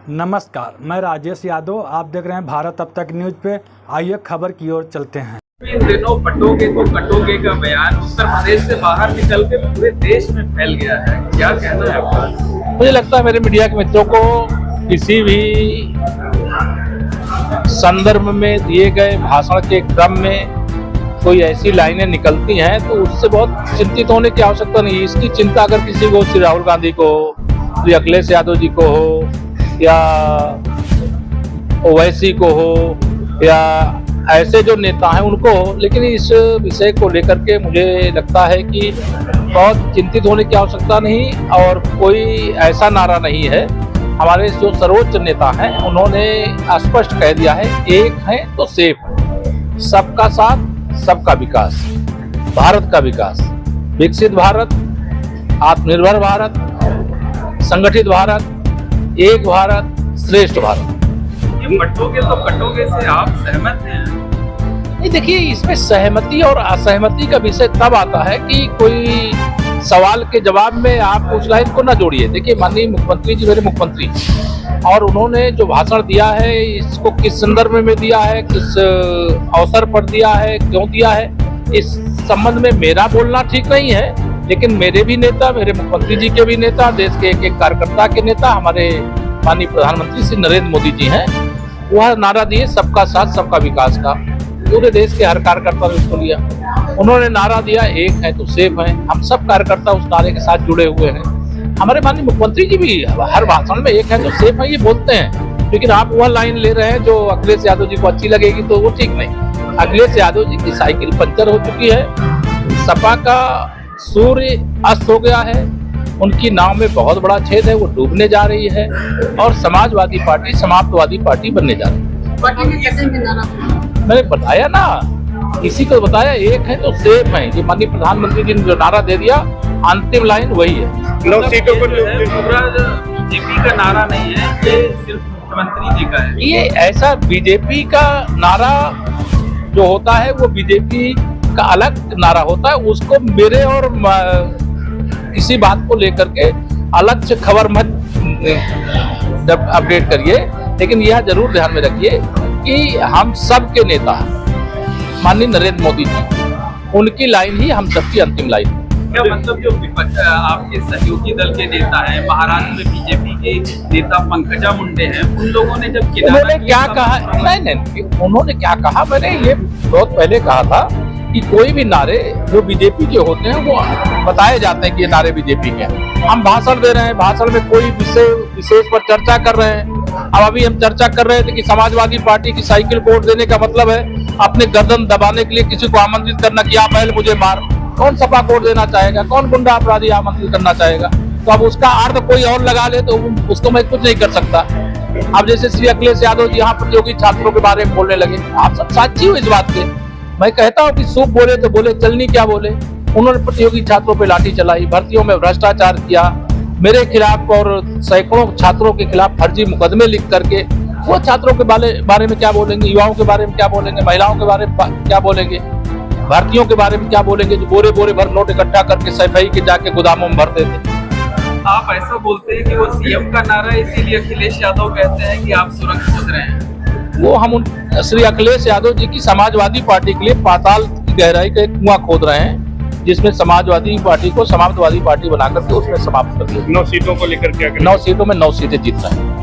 नमस्कार, मैं राजेश यादव। आप देख रहे हैं भारत अब तक न्यूज पे। आइए खबर की ओर चलते हैं। इन दिनों पटोगे तो कटोगे का बयान उत्तर प्रदेश से बाहर निकल के पूरे देश में फैल गया है, क्या कहना है आपका? मुझे लगता है मेरे मीडिया के मित्रों को किसी भी संदर्भ में दिए गए भाषण के क्रम में कोई ऐसी लाइनें निकलती हैं तो उससे बहुत चिंतित होने की आवश्यकता नहीं है। इसकी चिंता अगर किसी को श्री राहुल गांधी को हो, श्री अखिलेश यादव जी को हो, या ओवैसी को हो, या ऐसे जो नेता हैं उनको हो, लेकिन इस विषय को लेकर के मुझे लगता है कि बहुत चिंतित होने की आवश्यकता नहीं। और कोई ऐसा नारा नहीं है। हमारे जो सर्वोच्च नेता हैं उन्होंने स्पष्ट कह दिया है, एक है तो सेफ है। सबका साथ, सबका विकास, भारत का विकास, विकसित भारत, आत्मनिर्भर भारत, संगठित भारत, एक भारत, श्रेष्ठ भारत। ये पटोगे तो कटोगे से आप सहमत हैं? नहीं, देखिए, इसमें सहमति और असहमति का विषय तब आता है कि कोई सवाल के जवाब में आप उस लाइन को ना जोड़िए। देखिए, माननीय मुख्यमंत्री जी मेरे मुख्यमंत्री, और उन्होंने जो भाषण दिया है इसको किस संदर्भ में दिया है, किस अवसर पर दिया है, क्यों दिया है, इस संबंध में मेरा बोलना ठीक नहीं है। लेकिन मेरे भी नेता, मेरे मुख्यमंत्री जी के भी नेता, देश के एक एक कार्यकर्ता के नेता, हमारे माननीय प्रधानमंत्री श्री नरेंद्र मोदी जी हैं, वह नारा दिए सबका साथ, सबका विकास का। पूरे देश के हर कार्यकर्ता ने उसको लिया। उन्होंने नारा दिया, एक है तो सेफ है। हम सब कार्यकर्ता उस नारे के साथ जुड़े हुए हैं। हमारे माननीय मुख्यमंत्री जी भी हर भाषण में एक है तो सेफ है ये बोलते हैं, लेकिन आप वह लाइन ले रहे हैं जो अखिलेश यादव जी को अच्छी लगेगी तो वो ठीक नहीं। अखिलेश यादव जी की साइकिल पंचर हो चुकी है, सपा का सूर्य अस्त हो गया है, उनकी नाव में बहुत बड़ा छेद है, वो डूबने जा रही है, और समाजवादी पार्टी समाप्तवादी पार्टी बनने जा रही है। मैंने बताया ना, किसी को बताया, एक है तो सेफ है। ये माननीय प्रधानमंत्री जी ने जो नारा दे दिया, अंतिम लाइन वही है। 9 सीटों पर बीजेपी का नारा नहीं है, ये सिर्फ मुख्यमंत्री जी का है। ये ऐसा बीजेपी का नारा जो होता है वो बीजेपी का अलग नारा होता है। उसको मेरे और किसी बात को लेकर के अलग से खबर मत अपडेट करिए, लेकिन यह जरूर ध्यान में रखिए कि हम सब के नेता माननीय नरेंद्र मोदी जी, उनकी लाइन ही हम सबकी अंतिम लाइन है। क्या मतलब जो आपके सहयोगी दल के नेता हैं, महाराष्ट्र में बीजेपी के नेता पंकजा मुंडे हैं, उन लोगों ने जब उन्होंने क्या कहा, नहीं, उन्होंने क्या कहा, मैंने ये बहुत पहले कहा था कि कोई भी नारे जो बीजेपी के होते हैं वो बताए जाते हैं कि ये नारे बीजेपी के हैं। हम भाषण दे रहे हैं, भाषण में कोई विशेष पर चर्चा कर रहे हैं। अब अभी हम चर्चा कर रहे थे कि समाजवादी पार्टी की साइकिल को वोट देने का मतलब है अपने गर्दन दबाने के लिए किसी को आमंत्रित करना कि आप पहले मुझे मार। कौन सपा कोड देना चाहेगा? कौन गुंडा अपराधी आमंत्रित करना चाहेगा? तो अब उसका अर्थ कोई और लगा ले तो उसको मैं कुछ नहीं कर सकता। अब जैसे श्री अखिलेश यादव जी यहाँ प्रतियोगी छात्रों के बारे में बोलने लगे, आप सब साक्षी हो इस बात के। मैं कहता हूँ कि सूप बोले तो बोले, चलनी क्या बोले। उन्होंने प्रतियोगी छात्रों पर लाठी चलाई, भर्तियों में भ्रष्टाचार किया, मेरे खिलाफ और सैकड़ों छात्रों के खिलाफ फर्जी मुकदमे लिख करके। वो छात्रों के बारे में क्या बोलेंगे, युवाओं के बारे में क्या बोलेंगे, महिलाओं के बारे में क्या बोलेंगे, भारतीयों के बारे में क्या बोलेंगे जो बोरे बोरे भर नोट इकट्ठा करके सफाई के जाके गोदामों में भरते थे। आप ऐसा बोलते हैं कि वो सीएम का नारा है, इसीलिए अखिलेश यादव कहते हैं कि आप सुरंग खोद रहे हैं। वो हम श्री अखिलेश यादव जी की समाजवादी पार्टी के लिए पाताल की गहराई का एक कुआं खोद रहे हैं, जिसमें समाजवादी पार्टी को समाप्तवादी पार्टी बनाकर के उसमें समाप्त कर दिया। 9 सीटों को लेकर क्या? 9 सीटों में 9 सीटें जीत रहे हैं।